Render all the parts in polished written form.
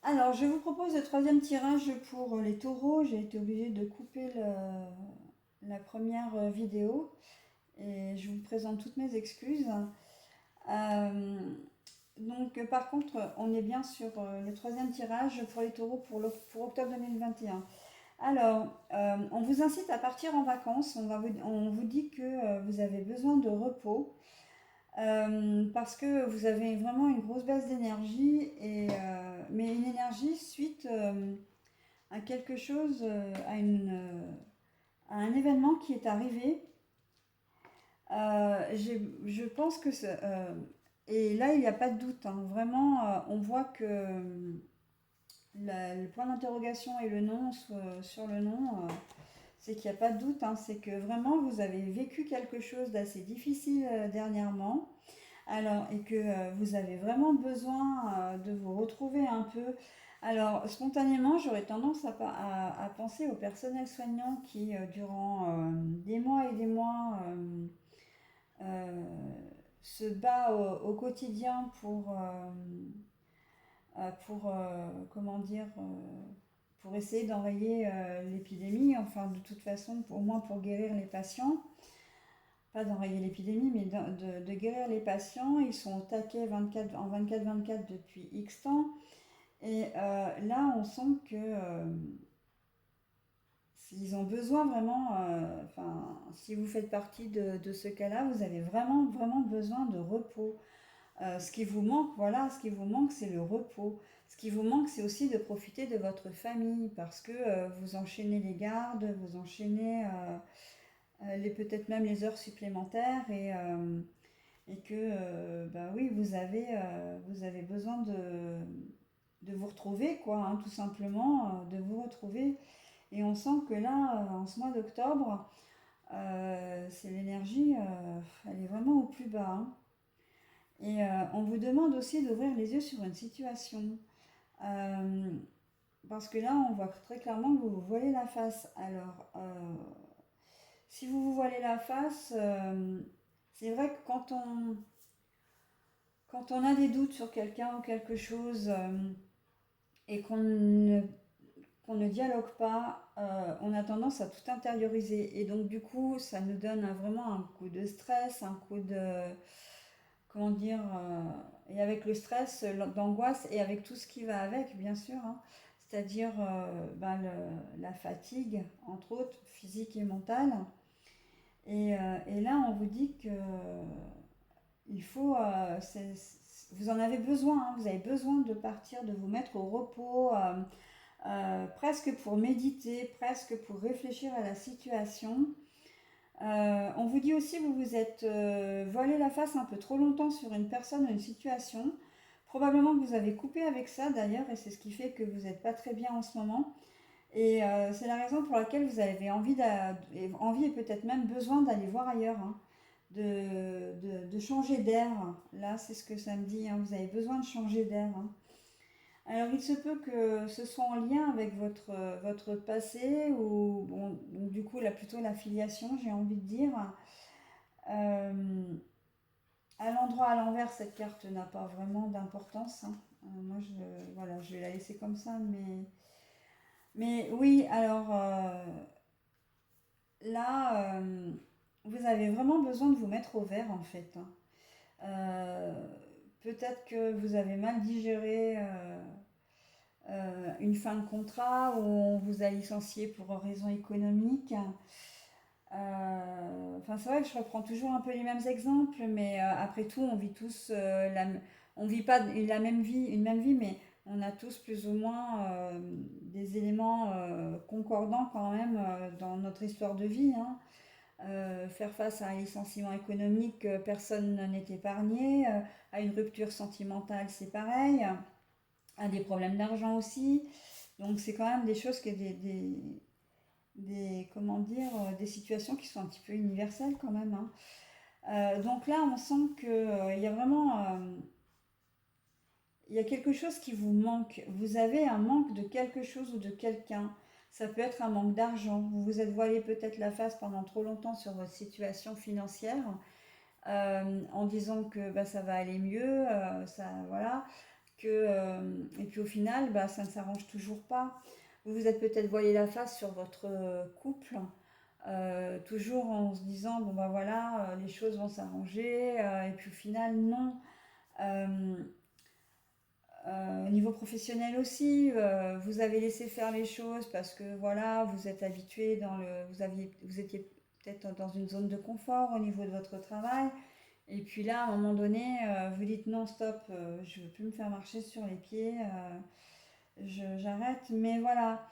Alors, je vous propose le troisième tirage pour les taureaux. J'ai été obligée de couper la première vidéo et je vous présente toutes mes excuses. Euh, par contre, on est bien sur le troisième tirage pour les taureaux pour octobre 2021. Alors, on vous incite à partir en vacances. On vous dit que vous avez besoin de repos. Parce que vous avez vraiment une grosse baisse d'énergie, mais une énergie suite à quelque chose, à un événement qui est arrivé. Je pense que et là il n'y a pas de doute, hein. Vraiment, on voit que le point d'interrogation et le nom sur le nom, c'est qu'il n'y a pas de doute, hein. C'est que vraiment vous avez vécu quelque chose d'assez difficile dernièrement. Alors, et que vous avez vraiment besoin de vous retrouver un peu. Alors, spontanément, j'aurais tendance à penser au personnel soignant qui, durant des mois et des mois, euh, se bat au quotidien comment dire, pour essayer d'enrayer l'épidémie, enfin, de toute façon, au moins pour guérir les patients. Pas d'enrayer l'épidémie, mais de guérir les patients. Ils sont au taquet 24, en 24-24 depuis X temps. Et là, on sent que s'ils ont besoin vraiment, enfin, si vous faites partie de ce cas-là, vous avez vraiment, vraiment besoin de repos. Ce qui vous manque, voilà, ce qui vous manque, c'est le repos. Ce qui vous manque, c'est aussi de profiter de votre famille parce que vous enchaînez les gardes, vous enchaînez peut-être même les heures supplémentaires et que bah oui, vous avez besoin de vous retrouver, quoi, hein, tout simplement, de vous retrouver. Et on sent que là, en ce mois d'octobre, c'est l'énergie, elle est vraiment au plus bas, hein. Et on vous demande aussi d'ouvrir les yeux sur une situation. Euh, Parce que là, on voit très clairement que vous vous voilez la face. Alors, si vous vous voilez la face, c'est vrai que quand on a des doutes sur quelqu'un ou quelque chose et qu'on ne dialogue pas, on a tendance à tout intérioriser. Et donc, du coup, ça nous donne vraiment un coup de stress, un coup de. Comment dire et avec le stress, d'angoisse et avec tout ce qui va avec, bien sûr, hein. C'est-à-dire la fatigue, entre autres, physique et mentale. Et là, on vous dit que il faut, vous en avez besoin, hein. Vous avez besoin de partir, de vous mettre au repos, presque pour méditer, presque pour réfléchir à la situation. On vous dit aussi que vous vous êtes voilé la face un peu trop longtemps sur une personne ou une situation. Probablement que vous avez coupé avec ça d'ailleurs, et c'est ce qui fait que vous n'êtes pas très bien en ce moment. Et c'est la raison pour laquelle vous avez envie et peut-être même besoin d'aller voir ailleurs, hein, de changer d'air. Là, c'est ce que ça me dit, hein, vous avez besoin de changer d'air, hein. Alors, il se peut que ce soit en lien avec votre passé, ou bon, donc, du coup, là, plutôt la filiation, j'ai envie de dire. Euh, à l'endroit, à l'envers, cette carte n'a pas vraiment d'importance, hein. Moi, voilà, je vais la laisser comme ça, mais oui, alors là, vous avez vraiment besoin de vous mettre au vert, en fait, hein. Euh, Peut-être que vous avez mal digéré une fin de contrat où on vous a licencié pour raison économique. Enfin, c'est vrai que je reprends toujours un peu les mêmes exemples, mais après tout, on vit tous on vit pas une même vie, mais on a tous plus ou moins des éléments concordants quand même dans notre histoire de vie, hein. Faire face à un licenciement économique, personne n'est épargné. À une rupture sentimentale, c'est pareil. À des problèmes d'argent aussi. Donc c'est quand même des choses comment dire, des situations qui sont un petit peu universelles quand même, hein. Donc là, on sent que il y a vraiment, il y a quelque chose qui vous manque. Vous avez un manque de quelque chose ou de quelqu'un. Ça peut être un manque d'argent. Vous vous êtes voilé peut-être la face pendant trop longtemps sur votre situation financière, en disant que bah, ça va aller mieux, ça, voilà, et puis au final, bah, ça ne s'arrange toujours pas. Vous vous êtes peut-être voilé la face sur votre couple, toujours en se disant, bon bah voilà, les choses vont s'arranger, et puis au final, non. Euh, au niveau professionnel aussi, vous avez laissé faire les choses parce que voilà, vous êtes habitué vous étiez peut-être dans une zone de confort au niveau de votre travail. Et puis là, à un moment donné, vous dites non, stop, je ne veux plus me faire marcher sur les pieds, j'arrête. Mais voilà,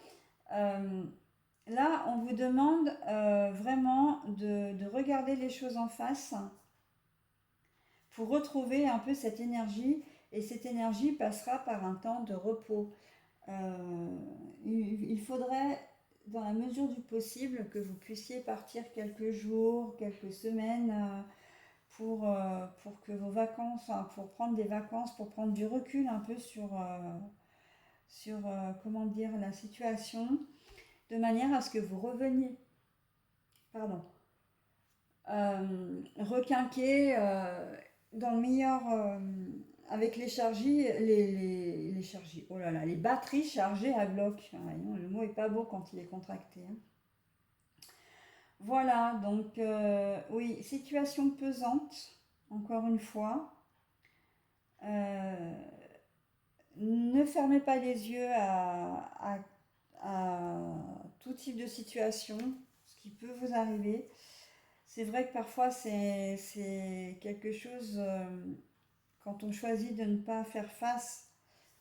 euh, là, on vous demande vraiment de regarder les choses en face pour retrouver un peu cette énergie. Et cette énergie passera par un temps de repos. Il faudrait, dans la mesure du possible, que vous puissiez partir quelques jours, quelques semaines pour que vos vacances, enfin, pour prendre des vacances, pour prendre du recul un peu sur comment dire, la situation, de manière à ce que vous reveniez, pardon, requinquer dans le meilleur, avec les chargies, les chargies, oh là là, les batteries chargées à bloc. Ah, non, le mot est pas beau quand il est contracté, hein. Voilà, donc oui, situation pesante, encore une fois. Euh, Ne fermez pas les yeux à tout type de situation, ce qui peut vous arriver. C'est vrai que parfois c'est quelque chose, quand on choisit de ne pas faire face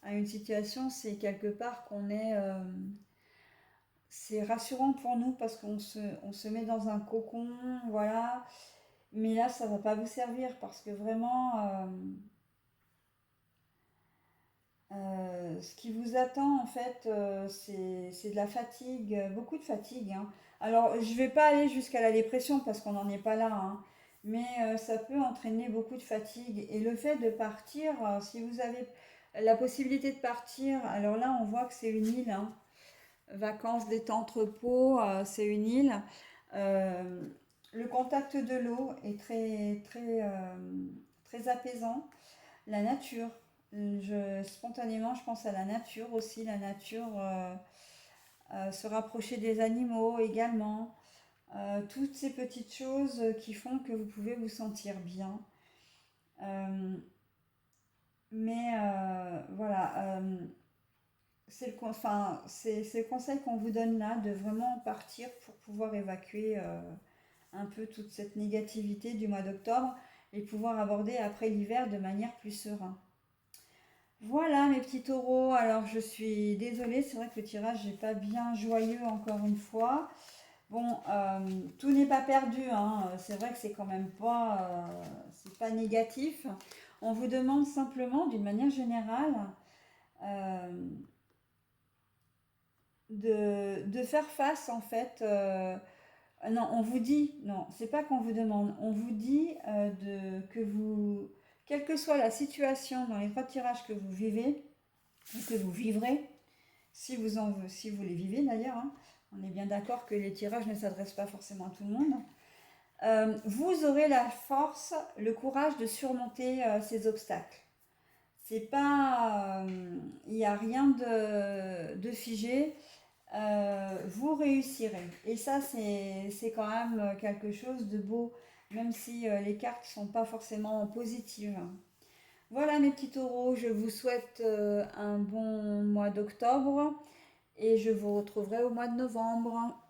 à une situation, c'est quelque part c'est rassurant pour nous parce on se met dans un cocon, voilà. Mais là, ça va pas vous servir parce que vraiment, ce qui vous attend, en fait, c'est de la fatigue, beaucoup de fatigue, hein. Alors, je vais pas aller jusqu'à la dépression parce qu'on n'en est pas là, hein, mais ça peut entraîner beaucoup de fatigue. Et le fait de partir, si vous avez la possibilité de partir, alors là, on voit que c'est une île, hein. Vacances, détente, repos, c'est une île. Euh, le contact de l'eau est très apaisant. La nature. Spontanément, je pense à la nature aussi. La nature, se rapprocher des animaux également. Toutes ces petites choses qui font que vous pouvez vous sentir bien. Euh, mais voilà, c'est le conseil qu'on vous donne là, de vraiment partir pour pouvoir évacuer un peu toute cette négativité du mois d'octobre et pouvoir aborder après l'hiver de manière plus sereine. Voilà mes petits taureaux, alors je suis désolée, c'est vrai que le tirage n'est pas bien joyeux encore une fois. Bon, tout n'est pas perdu, hein. C'est vrai que c'est quand même c'est pas négatif. On vous demande simplement, d'une manière générale, euh, de faire face en fait. Non, on vous dit, non, c'est pas qu'on vous demande, on vous dit que vous, quelle que soit la situation dans les trois tirages que vous vivez, que vous vivrez, si vous les vivez d'ailleurs, hein, on est bien d'accord que les tirages ne s'adressent pas forcément à tout le monde, vous aurez la force, le courage de surmonter ces obstacles. C'est pas, il n'y a rien de figé. Vous réussirez. Et ça, c'est quand même quelque chose de beau, même si les cartes ne sont pas forcément positives. Voilà mes petits taureaux, je vous souhaite un bon mois d'octobre et je vous retrouverai au mois de novembre.